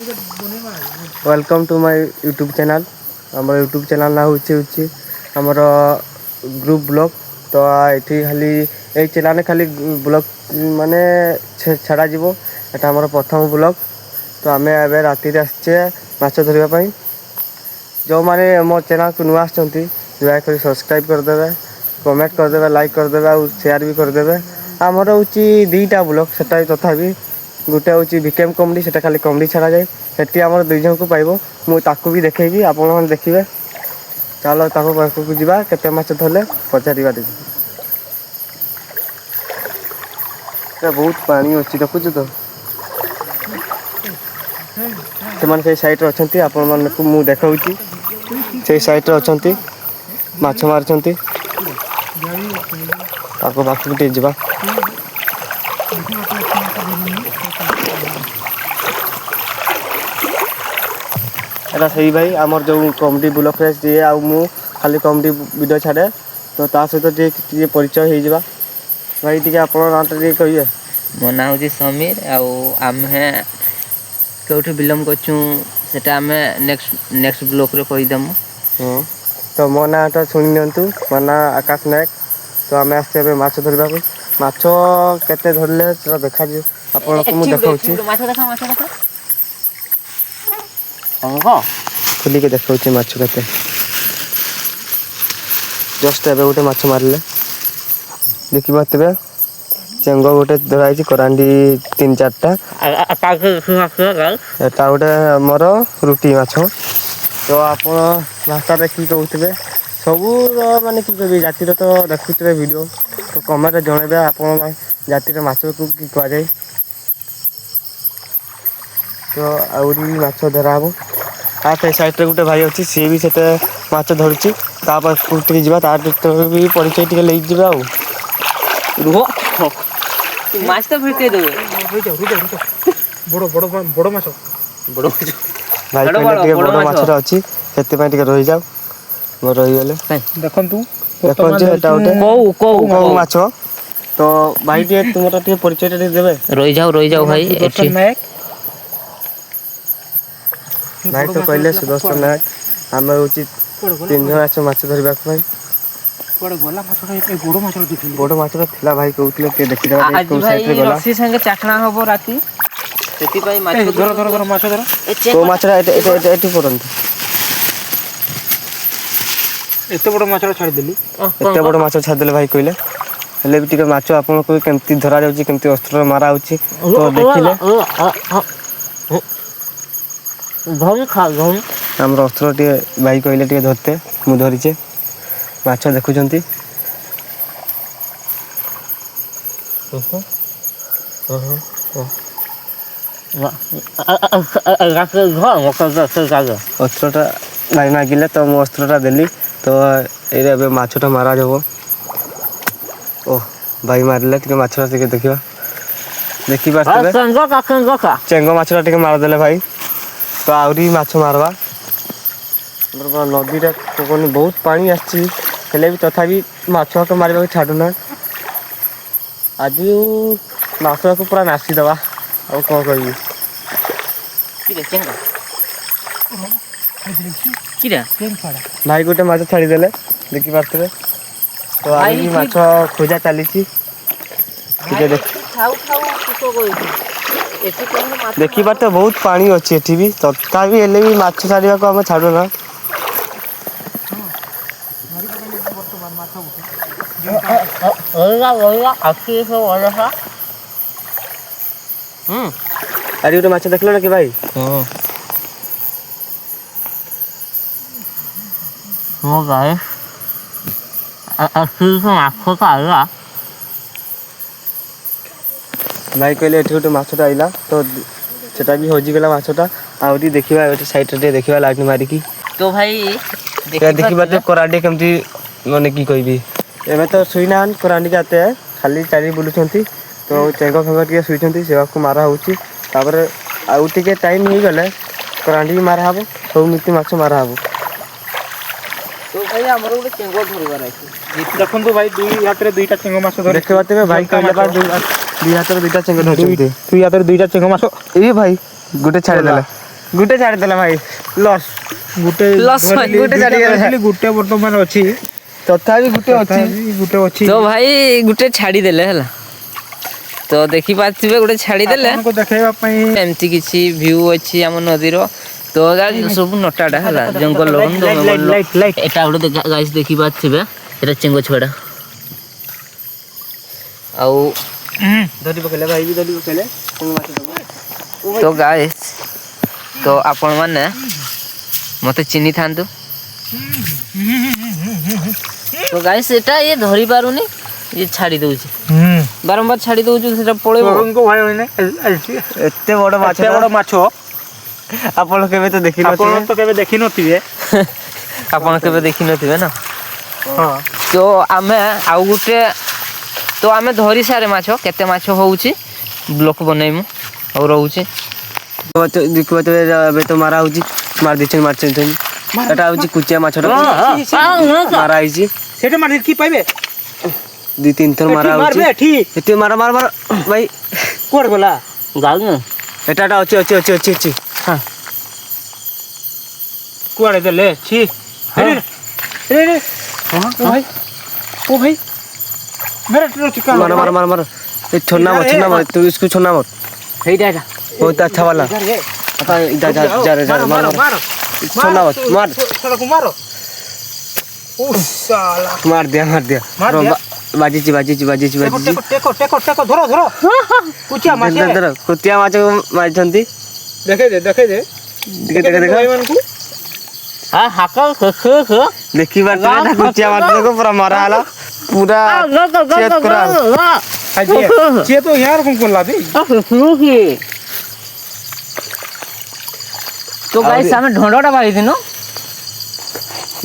Welcome to my YouTube channel. आम YouTube channel ना हूँ आमर ग्रुप ब्लॉग। तो ये खाली ये चैनल खाली ब्लॉग माने छाड़ा जीवो। एटा आमर प्रथम ब्लॉग। तो आम ए राति आसचे माछ धरवाई। जो मैंने मो चैनल को नुआ दयाकोरी सब्सक्राइब करदे, कमेंट करदे, लाइक करदे और शेयर भी करदे। आमर हूँ दीटा ब्लॉग से तथा गोटे हूँ विकेम कमेडी से खाली कमेडी छड़ा जाए। सेठी आम दुई जन को पाइब मुझे भी देखी आपण देखिए। चलो पाखक जावा केते माछ धरले पचारिबा। बहुत पानी अच्छी देखुच तो से साइड अच्छा आपण मानक मुझे देखा से साइड अच्छा माछ मार्च पाखक टे जावा। एटा सही भाई आमर जो कमेडी ब्लॉग टे आउ खाली कमेडी वीडियो छाड़े। तो ता सहित टे परिचय हो जावा। भाई टे आप कहिए। मो ना हूँ समीर आम कौटू बिलंग कर नेक्स्ट ब्लॉक रे कहीदेमु। हाँ तो मो ना तो शुणी नियंतु मो ना आकाश नायक। तो आम आसते माछ धरवा माछ केते धरले देखा आपको मुझे देखा खुलिके देखा माछ केते जस्ट एबे गोटे माछ मारले देखी पारे। चेंग गोटे धराई करांडी 3-4टा एटा गोटे मोर रुटी माछ। तो आप भाषा कि कहते सबू माने कि कह जातिर तो देखुए वीडियो। तो कमेंट जनइबे आप जातिर माछ को कि कहुए। तो आउरी माछ धरा हम आ साइड गोटे भाई अच्छी सी भी से माछ धरुची टे जा भी परिचय टे ले जावा। रुह माछ तो फिरके देबे बड़ बड़ बड़ माछ बड़ माछ भाई कहले बड़ माछ अच्छी से रही जाओ मोर रही गले देखंतु देखो जे एटा गोटे कौ माछ। तो भाई टे तुमरा टे परिचय टे देबे। रही जाओ भाई एठी भाई तो कहले सुदर्शन नायक। आम हूँ 3 जन आस माछ धरवा भाई। बड़ माछ था भाई कहते देखी आज भाई रस्सी संगे चाखना हबो राती सेति भाई माछ धर माछ धर को माछ एटी परंतु एते बड़ माछ छाड़ी देली एते बड़ माछ छाड़ देले भाई कहले हेले भी टिके माछ आपन को केमती धरा जाउची केमती अस्त्र मारा होची तो देखिले घम खा घम हमर अस्त्र टे भाई कहले टे धरते मु धरिचे माछ देखुचंती। अस्त्रटा भाई मागिले तो मु अस्त्रटा देली। तो ये माछटा मारा जाब। ओह भाई मारे टे माछटा टे देखा देखी पारे चेंग माछटा टे मारदे भाई। तो आहरी माछ मारवा नदी कौन बहुत पानी आसले भी तथापि माछ मारे छाड़ूना। आज माछ को पूरा नासीदवा आ कौन कह भाई गोटे माछ छाड़ीदे देखी पारे। तो आज माछ खोजा चली देखी पारे। बहुत पानी अच्छी एठी भी तथापि हेले भी माछ छाड़ा को आम छाड़ूना। अरे गोटे माछ देखल ना कि भाई। भाई कहले एठी गोटे माछटा आइला तो सेटा भी हजिगला माछटा आहरी देखा गोटे साइड देखा लाइट मारिकी। तो भाई देखी पारे करांडी केमती माने कि कहबी एमे तो सुई ना करांडी जाते हैं खाली चारी बुलुचंती। तो चेंग फेंग टे शुईचंती से मारा होची तापर आउ टिके टाइम हो गले करांडी मारा हबो सब मिटी माछ मारा हबो। तो भाई हमर गोटे चेंग धरबार अछि देखंतु भाई दुई हाथ रे दुईटा चेंग माछ धर देखि बाते भाई कहले बा दुई हाथ रे दुईटा चेंग धरचंती। दुई हाथ रे दुईटा चेंग माछ ए भाई गोटे छाड़ी देले ଗୁଟେ ଛାଡ଼ିଦେଲା ଭାଇ ଲସ୍ ଗୋଟେ Loss ଭାଇ, ଧରିଲି, ଗୋଟେ ଦୁଇଟା ଛାଡିଗଲା। ଧରିଥିଲି, ଗୋଟେ ବର୍ତ୍ତମାନ ଅଛି ତଥାପି ଗୁଟେ ଅଛି ତଥାପି ଗୋଟେ ଅଛି। ତ ଭାଇ ଗୋଟେ ଛାଡ଼ିଦେଲେ ହେଲା ତ ଦେଖିପାରୁଥିବେ ଗୋଟେ ଛାଡ଼ିଦେଲେ ଆପଣଙ୍କୁ ଦେଖେଇବା ପାଇଁ ଏମିତି କିଛି ଭ୍ୟୁ ଅଛି ଆମ ନଦୀର ତ ସବୁ ନଟାଟା ହେଲା ଜଙ୍ଗଲ ଲାଇଟ୍ ଏଟା ଗୋଟେ ଗାଇସ୍ ଦେଖିପାରୁଥିବେ ଏଟା ଚେଙ୍ଗ ଛୁଆଟା ଆଉ ଧରି ପକେଇଲେ ଭାଇ ବି ଧରି ପକେଇଲେ ତ ଗାଇସ୍ ତ ଆପଣମାନେ ମୋତେ ଚିହ୍ନିଥାନ୍ତୁ ତ ଗାଇସ୍ ଏଟା ଇଏ ଧରି ପାରୁନି ଇଏ ଛାଡ଼ି ଦେଉଛି ବାରମ୍ବାର ଛାଡ଼ି ଦେଉଛି ସେଟା ପଳେଇବ ଭାଇ ଏତେ ବଡ଼ ମାଛ ଏତେ ବଡ଼ ମାଛ ଆପଣ କେବେ ତ ଆପଣ ଦେଖିନଥିବେ ତ କେବେ ଦେଖିନଥିବେ। ଆପଣ କେବେ ଦେଖିନଥିବେ ନା ହଁ ତ ଆମେ ଆଉ ଗୋଟେ ତ ଆମେ ଧରି ସାରେ ମାଛ କେତେ ମାଛ ହେଉଛି ବ୍ଲକ୍ ବନେଇମୁ ଆଉ ରହୁଛି ଦେଖିପାରୁଥିବେ ଏବେ ତ ମାରା ହେଉଛି ମାରି ଦେଇଛନ୍ତି ମାରିଛନ୍ତି ଏଟା ହେଉଛି କୁଚିଆ ମାଛଟା ମାରା ହେଇଛି ସେଟା ମାରି କି ପାଇବେ 2-3 ଥର ମାରା ହେଉଛି ମାରବେ ଏଠି ଏତେ ମାର ଭାଇ କୁଆଡ଼େ ଗଲା ଗାଉନ ଏଟା ଅଛି କୁଆଡ଼େ ଦେଲେ ଛି रे भाई ओ भाई मेरा ट्रो चिकन मार ये छोड़ना मत तू इसको छोड़ना मत ସେଇଟା ଏକା बहुत अच्छा वाला आता इधर जा रे मार छोड़ना मत मार साला को मारो ओ साला मार दिया मार दिया? बाजी टेको धरो कुचिया माछे कुतिया माछ मारिଛନ୍ତି देखे दे देख भाई को ହଁ ହାକ देखी बात कुचिया माछ को पूरा मारा हला पूरा चेत करा ये तो यार को ला दे তো গাইস ଆମେ ଢଣ୍ଡଟା ମାରିଥିନୁ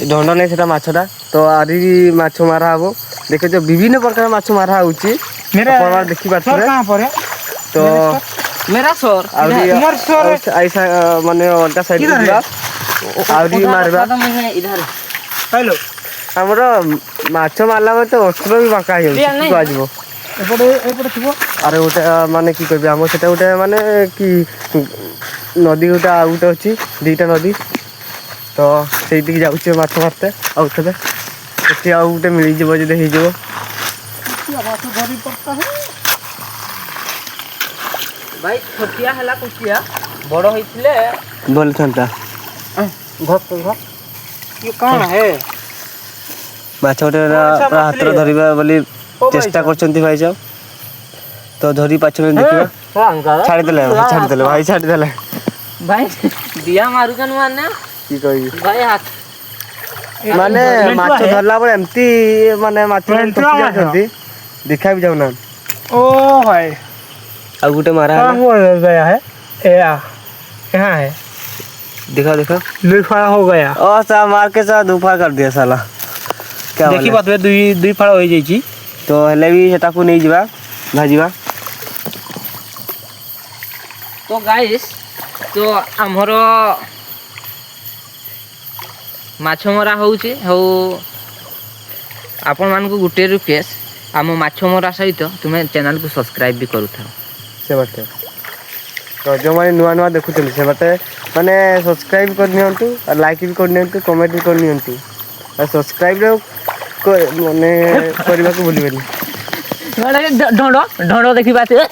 ढंड नहीं सेटा माछटा तो आरी माछ मारा हबो देखे जो विभिन्न प्रकार माछ मारा होउची मेरा अपन देखि सर पाछरे कहां पर है तो मेरा सर आउरी तुम्हार सर ऐसा माने ओल्टा साइड किधर है? दिबा आउरी मारबा इधर हेलो हमर माछ मारला में तो अस्त्र भी बाका दिया होउची नहीं। को आजबो एपटे थिबो अरे ओटा माने की कहबे हम सेटा ओटा माने कि नदी ओटा आउटा अछि दुईटा नदी तो ସେଇଠି ଯାଉଛି ମାଛ ମାରତେ ଆଉ ଥରେ ଏଠି ଆଉ ଗୋଟେ ମିଳିଯିବ ଯଦି ହେଇଯିବ कुचिया माछ धरी पड़ता है ଭାଇ ଛୋଟିଆ ହେଲା କୁଚିଆ ବଡ଼ ହେଇଥିଲେ ଭଲ ଥାନ୍ତା ये कौन है ମାଛ ଗୋଟେ ହାତରେ ଧରିବା ବୋଲି ଚେଷ୍ଟା କରୁଛନ୍ତି ଭାଇ ଯାଉ ତ ଧରି ପାରୁଛନ୍ତି ଦେଖିବା ଛାଡ଼ିଦେଲେ ଭାଇ ଛାଡ଼ିଦେଲେ ଭାଇ ଦିଆ ମାରୁଛନ୍ ମାନେ କି କହିବି ଭାଇ ହାତ ମାନେ ମାଛ है? ଧରିଲା ବେଳେ ଏମିତି ମାନେ ମାଛ ମେଣ୍ଟୁଆ ମାଛ? ଯାଉଛନ୍ତି ଦେଖା ବି ଯାଉନାହାନ୍ତି ओ भाई ଆଉ ଗୋଟେ ମାରା कहाँ ହେଲା हो गया है यहाँ है देखा दुई हो गया ओ सा मार के सा दुफार कर दिया साला क्या देखी बोले? बात है दुई फाड़ हो जाइए तो हेले भी सेटाକୁ ନେଇ ଯିବା ଭାଜିବା ତ ଗାଇସ୍ ତ ଆମର ମାଛ ମରା ହେଉଛି ଆଉ ଆପଣମାନଙ୍କୁ ଗୋଟିଏ ରିକ୍ୱେଷ୍ଟ ଆମ ମାଛ ମରା ସହିତ ତୁମେ ଚ୍ୟାନେଲକୁ ସବସ୍କ୍ରାଇବ୍ ବି କରୁଥାଅ ସେ ବାଟେ ତ ଯେଉଁମାନେ ନୂଆ ଦେଖୁଛନ୍ତି ସେ ବାଟେ ମାନେ ସବସ୍କ୍ରାଇବ୍ କରିନିଅନ୍ତୁ ଆଉ ଲାଇକ୍ ବି କରିନିଅନ୍ତୁ କମେଣ୍ଟ ବି କରିନିଅନ୍ତୁ ଆଉ ସବସ୍କ୍ରାଇବ୍ ମାନେ କରିବାକୁ ଭୁଲିବେନି ଢଣ୍ଡ ଦେଖିପାରୁଥିବେ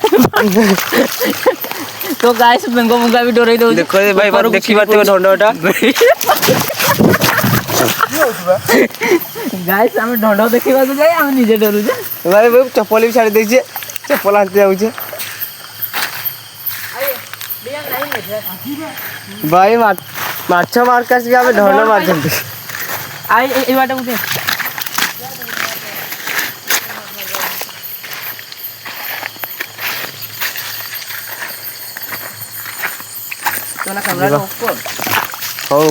ତ ଗାଇସ୍ ବେଙ୍ଗ ମୁଙ୍ଗା ବି ଡରେଇ ଦଉଛି ଦେଖ ଭାଇ ଦେଖିପାରୁଥିବେ ଢଣ୍ଡଟା ଗାଇସ୍ ଆମେ ଢଣ୍ଡ ଦେଖିବାକୁ ଯାଇ ଆମେ ନିଜେ ଡରୁଛେ ଭାଇ ଚପଲ ବି ଛାଡ଼ି ଦେଇଛେ ଚପଲ ହାତି ଯାଉଛେ ଭାଇ ମାଛ ମାର୍କ ଆସିକି ଆମେ ଢଣ୍ଡ ମାରିଛନ୍ତି ଏଇ ବାଟେ ବୁଝେ ହଉ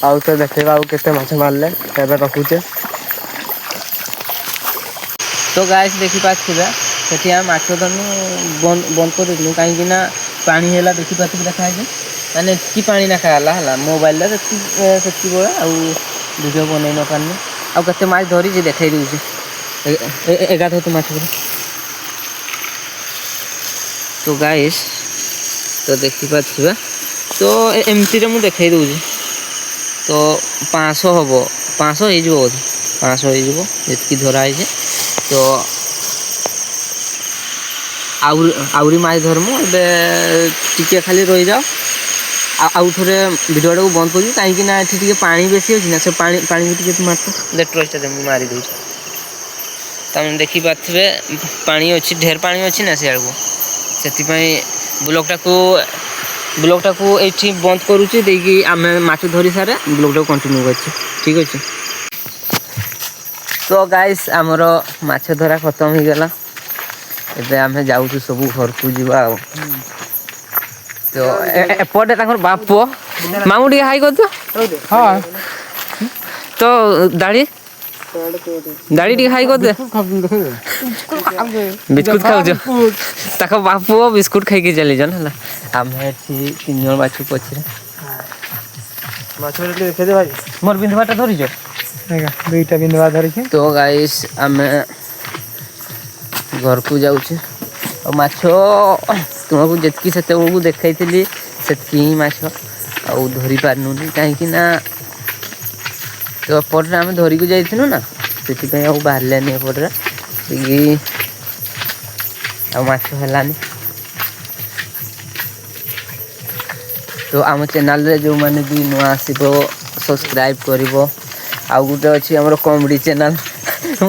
ଆଉ ତ ଦେଖେଇବା ଆଉ କେତେ ମାଛ ମାରିଲେ ଏବେ ରଖୁଛେ ତ ଗାଇସ୍ ଦେଖିପାରୁଥିବେ ସେଠି ଆମେ ମାଛ ଧରନୁ ବନ୍ଦ କରିଦେଲୁ କାହିଁକି ନା ପାଣି ହେଲା ଦେଖିପାରୁଥିବେ ଦେଖାହେଇଛି ମାନେ ଏତିକି ପାଣି ନାଖା ହେଲା ମୋବାଇଲରେ ସେତିକିବେଳେ ଆଉ ଭିଡ଼ିଓ ବନେଇ ନ ପାରିନି ଆଉ କେତେ ମାଛ ଧରିଛି ଦେଖେଇ ଦେଉଛି ଏଗାର ମାଛ ତ ଗାଇସ୍ ତ ତ ଦେଖିପାରୁଥିବେ। ତ ଏମିତିରେ ମୁଁ ଦେଖାଇ ଦେଉଛି। ତ 500 ହେବ, 500 ହେଇଯିବ ବୋଧେ, 500 ହେଇଯିବ ଯେତିକି ଧରା ହେଇଛି। ତ ଆହୁରି ମାଛ ଧରମୁ। ଏବେ ଟିକେ ଖାଲି ରହିଯାଅ, ଆଉ ଥରେ ଭିଡ଼ିଓଟାକୁ ବନ୍ଦ କରିବି, କାହିଁକି ନା ଏଠି ଟିକେ ପାଣି ବେଶୀ ଅଛି ନା, ସେ ପାଣିକୁ ଟିକେ ମାରତ ଟର୍ଚ୍ଚଟା ମୁଁ ମାରି ଦେଉଛି। ତମେ ଦେଖିପାରୁଥିବେ ପାଣି ଅଛି, ଢେର ପାଣି ଅଛି ନା ସିଆଡ଼କୁ, ସେଥିପାଇଁ ବ୍ଲଗଟାକୁ ଏଇଠି ବନ୍ଦ କରୁଛି, ଦେଇକି ଆମେ ମାଛ ଧରି ସାରେ ବ୍ଲଗଟାକୁ କଣ୍ଟିନ୍ୟୁ କରୁଛୁ। ଠିକ୍ ଅଛି। ତ ଗାଇସ୍ ଆମର ମାଛ ଧରା ଖତମ ହେଇଗଲା। ଏବେ ଆମେ ଯାଉଛୁ ସବୁ ଘରକୁ ଯିବା ଆଉ। ତ ଏପଟେ ତାଙ୍କର ବାପ ପୁଅ ମାମୁଁ ଟିକେ ହାଇ କରୁଛ। ହଁ ତ ଦାଢ଼ି ଟିକେ ହାଇ କରିଦେ। ବିସ୍କୁଟ ଖାଉଛ? ତାଙ୍କ ବାପ ପୁଅ ବିସ୍କୁଟ ଖାଇକି ଚାଲିଛନ୍ ହେଲା। ଆମେ ଏଠି 3 ଜଣ ବାଛୁ ପଛରେ। ମାଛ ଦେଖେଇଦେ ଭାଇ। ମୋର ବିନ୍ଧବାଟା ଧରିଛ? ଆଜ୍ଞା 2ଟା ବିନ୍ଧବା ଧରିଛି। ତ ଗାଇସ୍ ଆମେ ଘରକୁ ଯାଉଛୁ। ଆଉ ମାଛ ତୁମକୁ ଯେତିକି ସେତେବେଳକୁ ଦେଖାଇଥିଲି ସେତିକି ହିଁ ମାଛ ଆଉ ଧରି ପାରିଲୁନି, କାହିଁକି ନା ତ ଏପଟରେ ଆମେ ଧରିକି ଯାଇଥିଲୁ ନା, ସେଥିପାଇଁ ଆଉ ବାହାରିଲାନି ଏପଟରେ ଆଉ ମାଛ ହେଲାନି। ତ ଆମ ଚ୍ୟାନେଲରେ ଯେଉଁମାନେ ବି ନୂଆ ଆସିବ ସବସ୍କ୍ରାଇବ୍ କରିବ। ଆଉ ଗୋଟେ ଅଛି ଆମର କମେଡ଼ି ଚ୍ୟାନେଲ।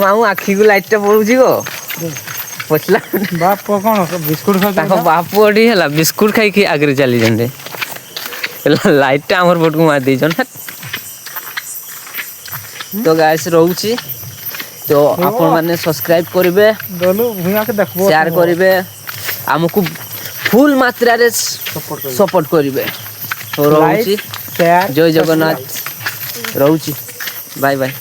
ମାମୁଁ ଆଖିକୁ ଲାଇଟଟା ପଡୁଛି ଗୋ। ପଚିଲା ବାପ ପୁଅ କଣ ବିସ୍କୁଟ ତାଙ୍କ ଖାଉଛନ୍ତି? ବାପ ପୁଅଟି ହେଲା ବିସ୍କୁଟ ଖାଇକି ଆଗରେ ଚାଲିଛନ୍ତି। ଲାଇଟଟା ଆମର ପଟକୁ ମାରି ଦେଇଛନ୍। ତ ଗାଇସ୍ ରହୁଛି। ତ ଆପଣମାନେ ସବସ୍କ୍ରାଇବ୍ କରିବେ, ଦଲୁ ଭୂଇଁକେ ଦେଖବ ସେୟାର କରିବେ, ଆମକୁ ଫୁଲ୍ ମାତ୍ରାରେ ସପୋର୍ଟ କରିବେ। ହଉ ଲାଇକ୍ ରହୁଛି। ସେୟାର ଜୟ ସବସ୍କ୍ରାଇବ୍। ଜଗନ୍ନାଥ। ରହୁଛି। Bye bye.